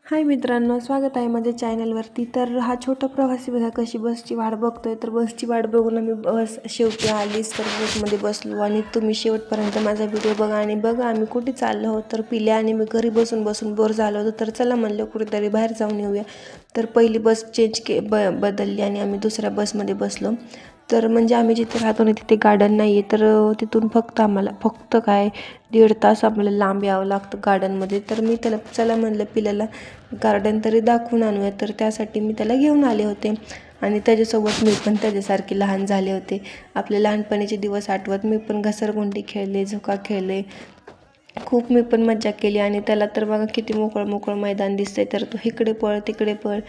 हाय मित्रांनो, स्वागत आहे माझ्या चॅनलवरती. तर हा छोटा प्रवासी बघा कशी बसची वाट बघतोय. तर बसची वाट बघून आम्ही बस शेवटी आलीच. तर बसमध्ये बसलो आणि तुम्ही शेवटपर्यंत माझा व्हिडिओ बघा आणि बघा आम्ही कुठे चाललो आहोत. तर पिल्या आणि मी घरी बसून बसून बोर झालो होतो. तर चला म्हणलं कुठेतरी बाहेर जाऊन येऊया. तर पहिली बस बदलली आणि आम्ही दुसऱ्या बसमध्ये बसलो. तर म्हणजे आम्ही जिथे राहतो ना तिथे गार्डन नाही आहे. तर तिथून आम्हाला काय 1.5 तास आम्हाला लांब यावं लागतं गार्डनमध्ये. तर मी त्याला चला म्हणलं पिल्याला गार्डन तरी दाखवून आणूया. तर त्यासाठी मी त्याला घेऊन आले होते आणि त्याच्यासोबत मी पण त्याच्यासारखे लहान झाले होते. आपले लहानपणीचे दिवस आठवत मी पण घसरगुंडी खेळले, झोका खेळले, खूप मी पण मज्जा केली. आणि त्याला तर बघा किती मोकळं मैदान दिसतंय. तर तो इकडे पळ तिकडे पळ,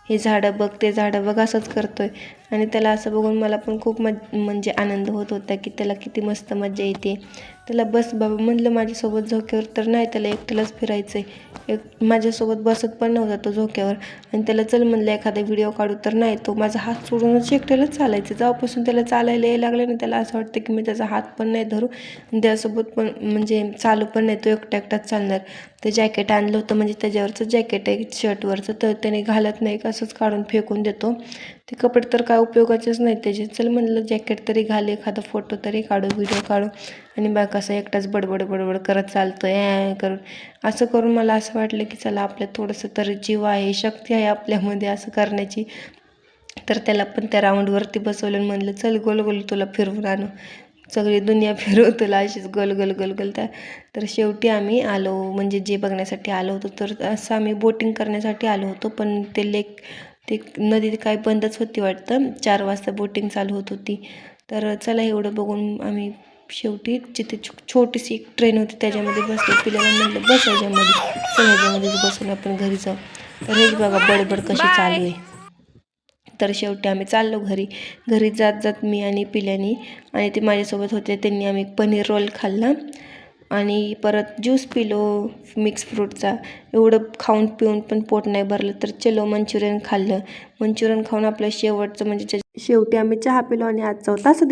हे झाडं बघ ते झाडं बघ असंच करतोय. आणि त्याला असं बघून मला पण खूप म्हणजे आनंद होत होता की त्याला किती मस्त मज्जा येते. त्याला बस बाबा म्हणलं माझ्यासोबत झोक्यावर. तर नाही, त्याला एकट्यालाच फिरायचं आहे. माझ्यासोबत बसत पण नव्हता तो झोक्यावर. आणि त्याला चल म्हणलं एखादा व्हिडिओ काढू. तर नाही, तो माझा हात सोडूनच एकट्यालाच चालायचं. जेव्हापासून त्याला चालायला यायला लागलं ना त्याला असं वाटतं की मी त्याचा हात पण नाही धरू आणि त्यासोबत पण म्हणजे चालू पण नाही, तो एकटाच चालणार. ते जॅकेट आणलं होतं म्हणजे त्याच्यावरचं जॅकेट आहे शर्टवरचं, तर त्याने घालत नाही, असंच काढून फेकून देतो. ते कपडे तर काय उपयोगाचेच नाही त्याचे. चल म्हणलं जॅकेट तरी घाल, एखादा फोटो तरी काढू, व्हिडिओ काढू. आणि बा कसं एकटाच बडबड करत चालतोय करून. असं करून मला असं वाटलं की चला आपल्या थोडंसं तरी जीव आहे, शक्ती आहे आपल्यामध्ये असं करण्याची. तर त्याला पण त्या राऊंडवरती बसवलं आणि म्हणलं चल गोल गोल तुला फिरवून आणू, सगळी दुनिया फिरव तुला अशीच गोल गोल गोल गोल. तर शेवटी आम्ही आलो, म्हणजे जे बघण्यासाठी आलो होतो. तर असं आम्ही बोटिंग करण्यासाठी आलो होतो, पण ते नदी काय बंदच होती वाटतं. 4 वाजता बोटिंग चालू होत होती. तर चला एवढं बघून आम्ही शेवटी जिथे छोटीशी एक ट्रेन होती त्याच्यामध्ये बसलो. पिल्याला म्हणलं बस ह्याच्यामध्ये, चल ह्याच्यामध्येच बसून आपण घरी जाऊ. तर हेच बघा बडबड कशी चालू आहे. तर शेवटी आम्ही चाललो घरी जात मी आणि पिल्यानी आणि ते माझ्यासोबत होते, त्यांनी आम्ही पनीर रोल खाल्ला आणि परत ज्यूस पिलो मिक्स फ्रूटचा. एवढं खाऊन पिऊन पण पोट नाही भरलं. तर चलो मंचुरियन खाल्लं. मंचुरियन खाऊन आपलं शेवटचं म्हणजे शेवटी आम्ही चहा पिलो आणि आजचा होता असं